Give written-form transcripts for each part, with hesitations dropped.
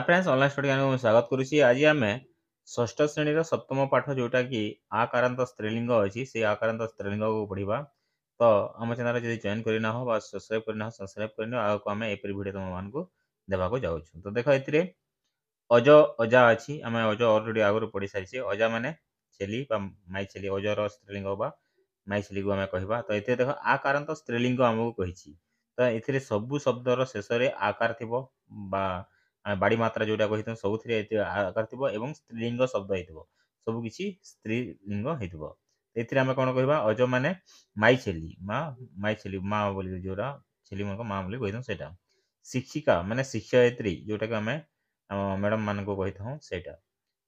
Friends online study को स्वागत करुच्ची। आज आम षष्ठ श्रेणी सप्तम पाठ जोटा कि आकारांत स्त्रीलिंग अच्छी से आकारांत स्त्रीलिंग को पढ़ा। तो आम चैनल जब जॉइन करना हो सब्सक्राइब करना सब्सक्राइब करना आगे आम एपरी भिड तुम मानक देवाक जाऊँ। तो देख ए अज अजा अच्छी आम अज अलरेडी आगुरी पढ़ी सारी। अजा माने छेली माई छेली अजर स्त्रीलिंग माई छेली को आम कह। तो ये देख आकारांत स्त्रीलिंग आमको कही। तो ये सबू शब्दर शेष आकार थी बाड़ी मात्रा जोटा कही सब आकार थी और स्त्रीलिंग शब्द हो सब किसी स्त्रीलिंग हो। ये आम कौन कह अज माने माई छेली माँ बोली जोरा छेली मान माँ बोली कही था। शिक्षिका माने शिक्षयित्री जोटा कि आम मैडम मान को कही था सेटा।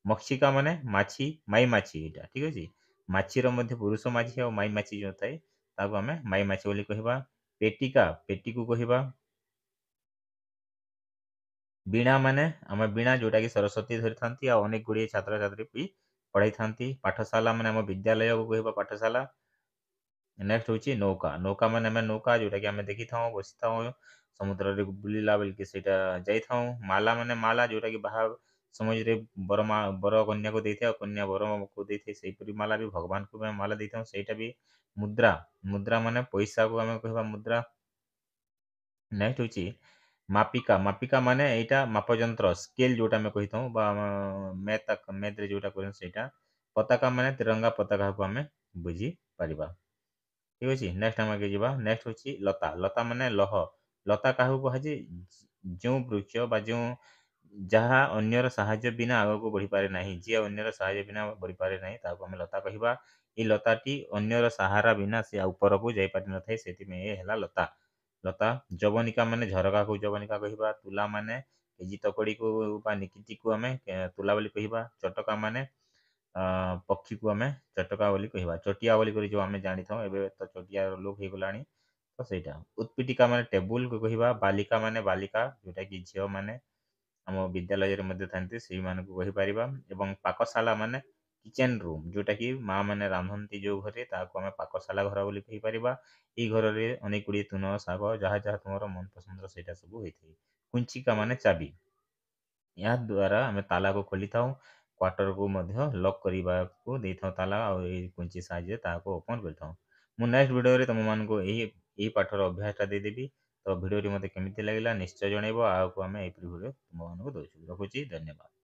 मक्षिका माने माछी माई माछी यहाँ ठीक अच्छे। माछीर मध्य पुरुष माछी और माई माछी जो थाए आम माई माछी बोली कह। पेटिका पेटी को कह। वीणा माने आम वीणा जोटा कि सरस्वती धरी था अनेक गुड़िए छात्र छात्री भी पढ़ाई था। पाठशाला माने आम विद्यालय को कह पाठशाला। नेक्स्ट हूँ नौका नौका माने आम नौका जोटा कि आम देखी था बसी था समुद्र बुलला बेलके जाइए। माला माने माला जोटा कि बाहा समझ बर बर कन्या को देते कन्या बर को देते से माला भी भगवान को भी माला देता सेटा भी। मुद्रा मुद्रा माने पैसा को आम कह मुद्रा। नेक्स्ट हूँ मापिका मापिका माने यहाँ मापजंत्र स्केल जोटा आम कही था मैथ जोटा कह। पताका माने तिरंगा पताका को आम बुझी पार ठीक अच्छे। नेक्स्ट आम आगे जावा। नेक्स्ट हूँ लता लता माने लह लता क्या कहुए जो वृक्ष जो जहाँ अन्यर साहाय्य बिना आग को बढ़ी पारे ना जी अन्यर साहाय्य बिना बढ़ी पारे ना आम लता कह। ये लताटी अन्यर सहारा बिना से ऊपर को जापार न था से लता लता। जवनिका माने झरका को जवनिका कह। तुला माने केजी तकड़ी को निकिति को आम तुला बोली कह। चटका माने पक्षी को आम चटका बोली कह। चटिया बोली जो आम जानी था एवं तो चटिया लोक हो गलानी तो सहीटा। उत्पीठिका माने टेबुल को कह। बालिका माने बालिका जोटा कि झील माने आम विद्यालय था से कहीपर। और पाकशाला माने किचेन रूम जोटा कि माँ मैंने रांधती जो घरे आम पाकशाला घर बोली कहीपर। ये घर में अनेक गुड़ी तुन शाग जहाँ जहाँ तुम मन पसंद से सब होता है। कुंचिका माने चाबी या द्वारा आम ताला को खोली था क्वार्टर को लॉक करने को दे था ताला और कुंची साहाଯ୍य ओपन कर। मु नेक्स्ट वीडियो तुम मानक यही पाठर अभ्यासटा देदेवी। तो भिडियो मत केमी लगे निश्चय जनइब आगे आम वीडियो तुम मानक दूसरी रखुच्छी धन्यवाद।